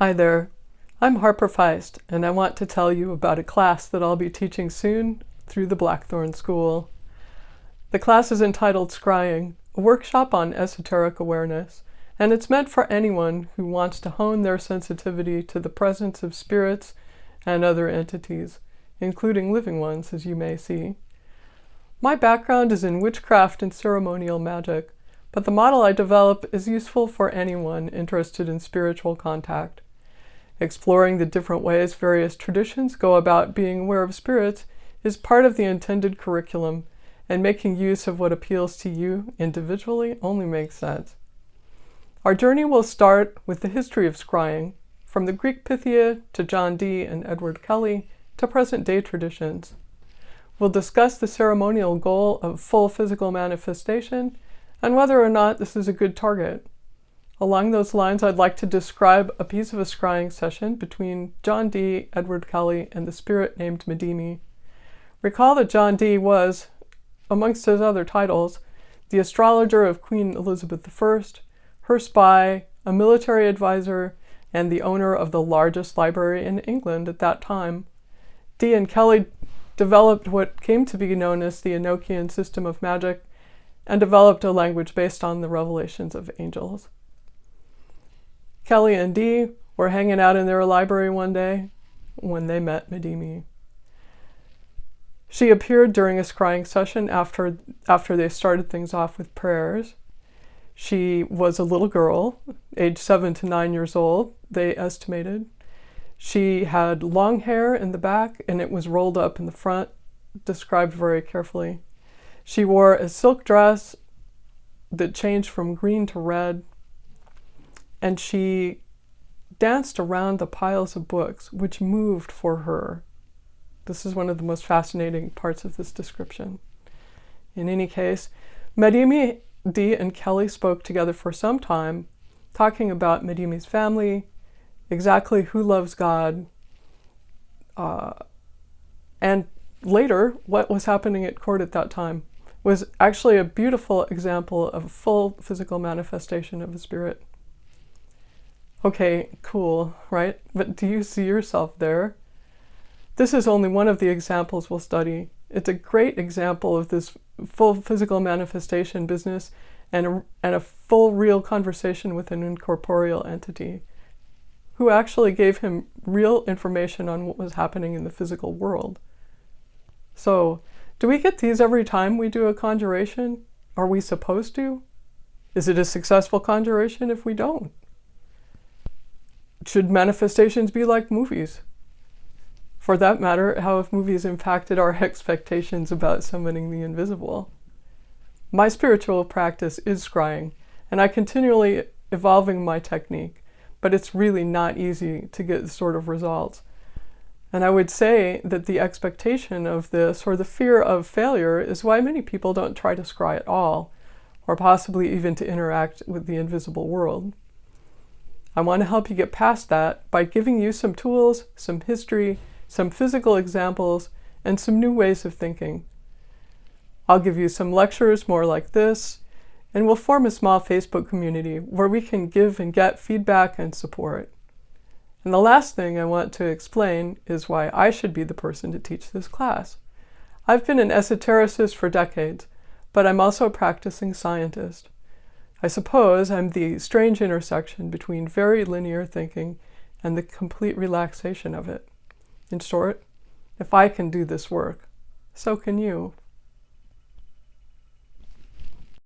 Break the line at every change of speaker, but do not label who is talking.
Hi there, I'm Harper Feist, and I want to tell you about a class that I'll be teaching soon through the Blackthorn School. The class is entitled Scrying, a workshop on esoteric awareness, and it's meant for anyone who wants to hone their sensitivity to the presence of spirits and other entities, including living ones, as you may see. My background is in witchcraft and ceremonial magic, but the model I develop is useful for anyone interested in spiritual contact. Exploring the different ways various traditions go about being aware of spirits is part of the intended curriculum, and making use of what appeals to you individually only makes sense. Our journey will start with the history of scrying, from the Greek Pythia to John Dee and Edward Kelly to present-day traditions. We'll discuss the ceremonial goal of full physical manifestation and whether or not this is a good target. Along those lines, I'd like to describe a piece of a scrying session between John Dee, Edward Kelly, and the spirit named Medimi. Recall that John Dee was, amongst his other titles, the astrologer of Queen Elizabeth I, her spy, a military advisor, and the owner of the largest library in England at that time. Dee and Kelly developed what came to be known as the Enochian system of magic and developed a language based on the revelations of angels. Kelly and Dee were hanging out in their library one day when they met Medimi. She appeared during a scrying session after they started things off with prayers. She was a little girl, aged 7 to 9 years old, they estimated. She had long hair in the back and it was rolled up in the front, described very carefully. She wore a silk dress that changed from green to red, and she danced around the piles of books, which moved for her. This is one of the most fascinating parts of this description. In any case, Medimi, Dee, and Kelly spoke together for some time, talking about Medimi's family, exactly who loves God, and later, what was happening at court at that time was actually a beautiful example of a full physical manifestation of a spirit. Okay, cool, right? But do you see yourself there? This is only one of the examples we'll study. It's a great example of this full physical manifestation business and a full real conversation with an incorporeal entity who actually gave him real information on what was happening in the physical world. So, do we get these every time we do a conjuration? Are we supposed to? Is it a successful conjuration if we don't? Should manifestations be like movies? For that matter, how have movies impacted our expectations about summoning the invisible? My spiritual practice is scrying, and I continually evolving my technique, but it's really not easy to get this sort of results. And I would say that the expectation of this, or the fear of failure, is why many people don't try to scry at all, or possibly even to interact with the invisible world. I want to help you get past that by giving you some tools, some history, some physical examples, and some new ways of thinking. I'll give you some lectures more like this, and we'll form a small Facebook community where we can give and get feedback and support. And the last thing I want to explain is why I should be the person to teach this class. I've been an esotericist for decades, but I'm also a practicing scientist. I suppose I'm the strange intersection between very linear thinking and the complete relaxation of it. In short, if I can do this work, so can you.